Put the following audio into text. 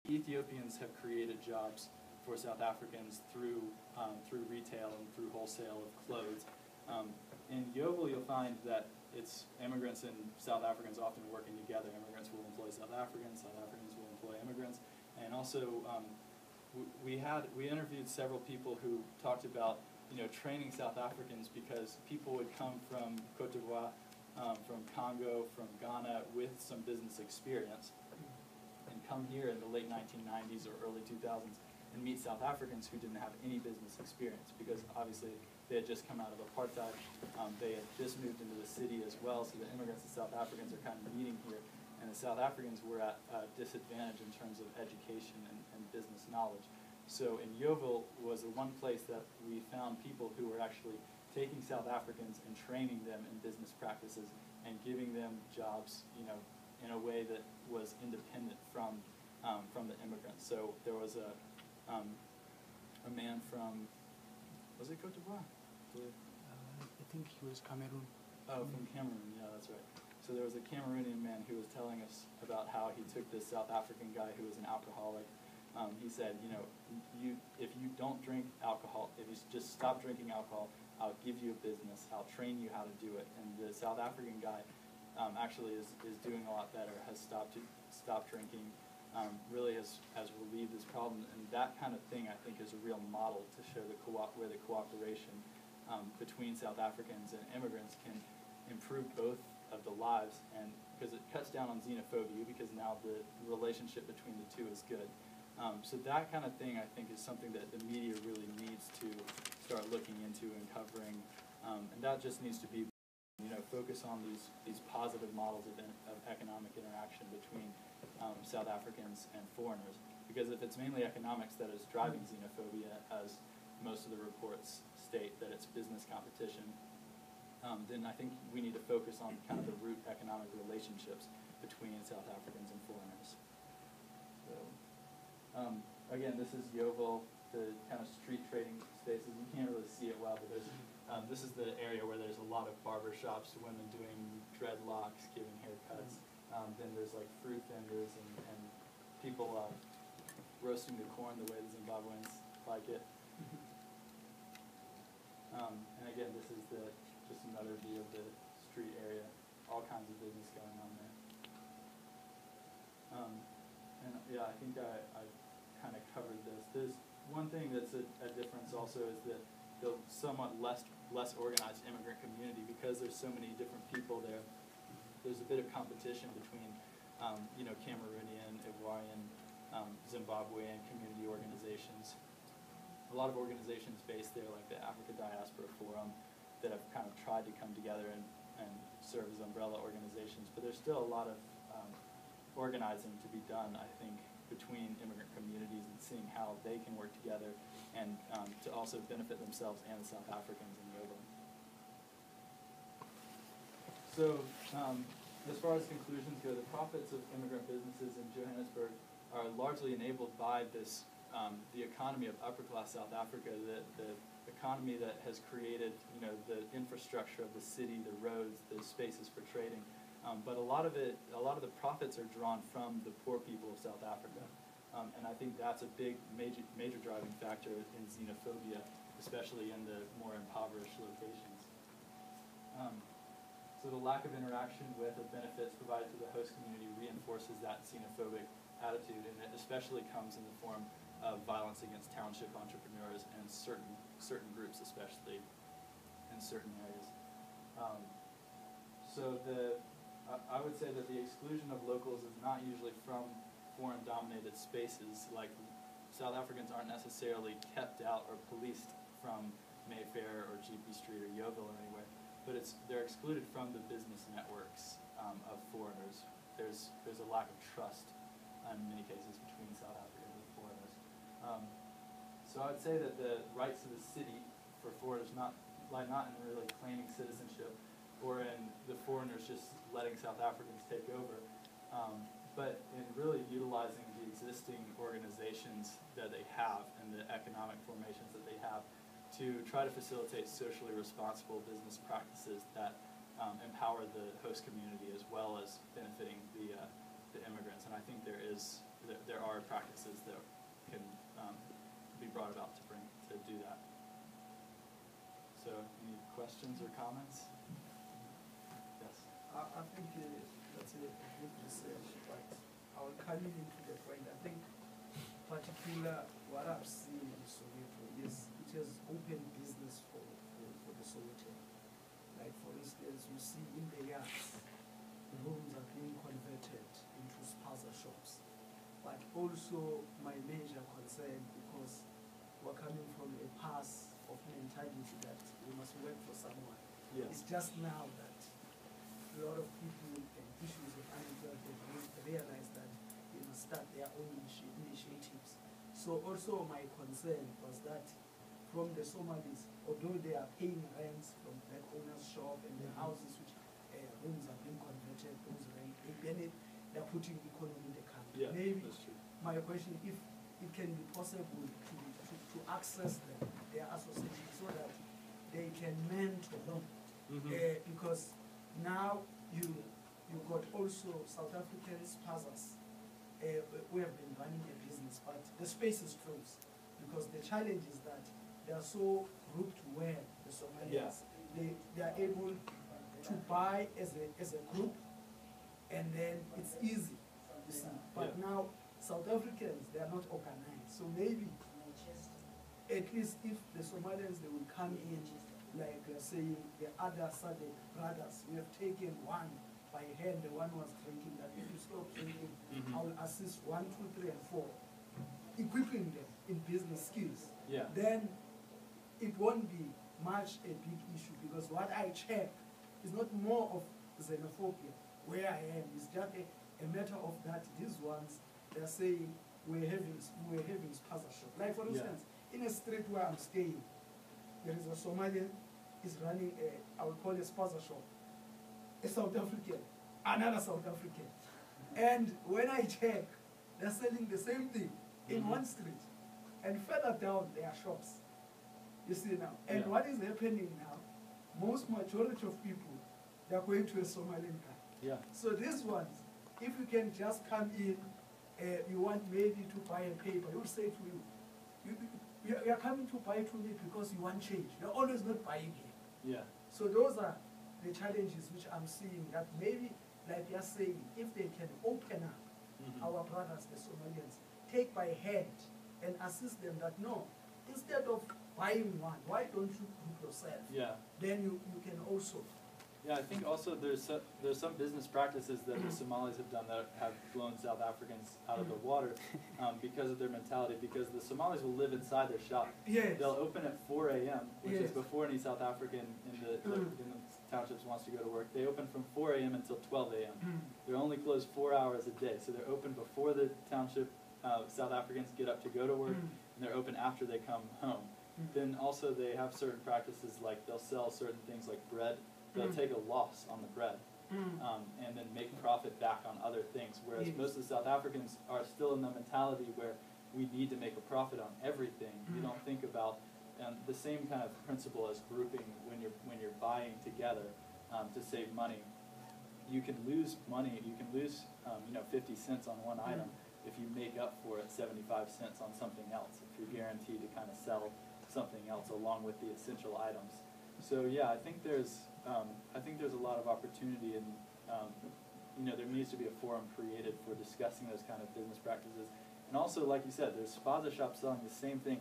Ethiopians have created jobs for South Africans through retail and through wholesale of clothes. In Yeovil, you'll find that it's immigrants and South Africans often working together. Immigrants will employ South Africans will employ immigrants, and also we interviewed several people who talked about training South Africans, because people would come from Cote d'Ivoire, from Congo, from Ghana with some business experience, and come here in the late 1990s or early 2000s and meet South Africans who didn't have any business experience, because obviously they had just come out of apartheid. They had just moved into the city as well, so the immigrants and South Africans are kind of meeting here, and the South Africans were at a disadvantage in terms of education and business knowledge. So in Yeovil was the one place that we found people who were actually taking South Africans and training them in business practices and giving them jobs, in a way that was independent from the immigrants. So there was a man from, was it Cote d'Ivoire? I think he was Cameroon. Oh, from Cameroon, yeah, that's right. So there was a Cameroonian man who was telling us about how he took this South African guy who was an alcoholic. He said, if you don't drink alcohol, if you just stop drinking alcohol, I'll give you a business, I'll train you how to do it. And the South African guy actually is doing a lot better, has stopped drinking, really has relieved this problem. And that kind of thing, I think, is a real model to show where the cooperation between South Africans and immigrants can improve both of the lives, and because it cuts down on xenophobia, because now the relationship between the two is good. So that kind of thing, I think, is something that the media really needs to start looking into and covering, and that just needs to be, focus on these positive models of economic interaction between South Africans and foreigners. Because if it's mainly economics that is driving xenophobia, as most of the reports state that it's business competition, then I think we need to focus on kind of the root economic relationships between South Africans and foreigners. So, again, this is Yeovil, the kind of street trading spaces. You can't really see it well, but there's, this is the area where there's a lot of barber shops, women doing dreadlocks, giving haircuts. Then there's like fruit vendors and people roasting the corn the way the Zimbabweans like it. And again, this is just another view of the street area. All kinds of business going on there. And yeah, I think I kind of covered this. There's one thing that's a difference also is that the somewhat less organized immigrant community, because there's so many different people there. There's a bit of competition between, Cameroonian, Ivorian, Zimbabwean community organizations. A lot of organizations based there, like the Africa Diaspora Forum, that have kind of tried to come together and serve as umbrella organizations. But there's still a lot of organizing to be done, I think, between immigrant communities and seeing how they can work together and to also benefit themselves and the South Africans in Yeovil. So, as far as conclusions go, the profits of immigrant businesses in Johannesburg are largely enabled by this, the economy of upper-class South Africa, the economy that has created, the infrastructure of the city, the roads, the spaces for trading. But a lot of the profits are drawn from the poor people of South Africa. And I think that's a big, major driving factor in xenophobia, especially in the more impoverished locations. So the lack of interaction with or benefits provided to the host community reinforces that xenophobic attitude, and it especially comes in the form of violence against township entrepreneurs and certain groups, especially in certain areas. So I would say that the exclusion of locals is not usually from foreign-dominated spaces. Like, South Africans aren't necessarily kept out or policed from Mayfair or GP Street or Yeovil or anywhere, but they're excluded from the business networks of foreigners. There's a lack of trust in many cases between South Africans and foreigners. So I'd say that the rights of the city for foreigners lie not in really claiming citizenship or in the foreigners just letting South Africans take over, but in really utilizing the existing organizations that they have and the economic formations that they have to try to facilitate socially responsible business practices that empower the host community as well as benefiting the immigrants. And I think there is there are practices that can be brought about to do that. So, any questions or comments? Yes. I think that's a good research, but I will come into the point. I think particular what I've seen in Soweto is it has opened business for the Sowetan. Like for instance, you see in the yards, the rooms are being converted into spaza shops. But also my major concern, because we're coming from a past of mentality that we must work for someone. Yeah. It's just now that a lot of people and issues of unemployment realize that they must start their own initiatives. So also my concern was that from the Somalis, although they are paying rents from that owner's shop and their houses, which rooms are being converted, those rent, they're putting economy in the country. Yeah, maybe that's true. my question, if it can be possible to access them, their association, so that they can mentor them. Because now you got also South African spazas who have been running a business, but the space is closed because the challenge is that they are so grouped well, the Somalians. They are able to buy as a group, and then it's easy, you see. But now South Africans, they are not organized, so maybe at least if the Somalians, they will come in, like saying the other Sadek brothers, we have taken one by hand, the one was drinking, that if you stop drinking, I will assist 1, 2, 3, and 4, equipping them in business skills. Yeah. Then it won't be much a big issue, because what I check is not more of xenophobia where I am. It's just a matter of that these ones, they're saying we're having spaza shop. Like for instance, in a street where I'm staying, there is a Somalian is running I would call a spaza shop. A South African, another South African. And when I check, they're selling the same thing in one street. And further down, there are shops. You see now. And what is happening now, most majority of people, they're going to a Somalian guy. Yeah. So these ones, if you can just come in, you want maybe to buy a paper, he will say to you, you are coming to buy to me because you want change. You're always not buying here. Yeah. So those are the challenges which I'm seeing, that maybe, like you're saying, if they can open up our brothers, the Somalians, take by hand and assist them that no, instead of buying one, why don't you group yourself? Yeah. Then you can also. Yeah, I think also there's some business practices that the Somalis have done that have blown South Africans out of the water because of their mentality. Because the Somalis will live inside their shop. Yes. They'll open at 4 a.m., which is Yes. before any South African in the townships wants to go to work. They open from 4 a.m. until 12 a.m. They're only closed 4 hours a day, so they're open before the township South Africans get up to go to work, and they're open after they come home. Then also they have certain practices, like they'll sell certain things like bread. They'll take a loss on the bread and then make profit back on other things, whereas most of the South Africans are still in the mentality where we need to make a profit on everything. You don't think about the same kind of principle as grouping when you're buying together to save money. You can lose money, you can lose 50 cents on one item if you make up for it 75 cents on something else, if you're guaranteed to kind of sell something else along with the essential items. So yeah, I think there's a lot of opportunity, and there needs to be a forum created for discussing those kind of business practices. And also, like you said, there's spaza shops selling the same thing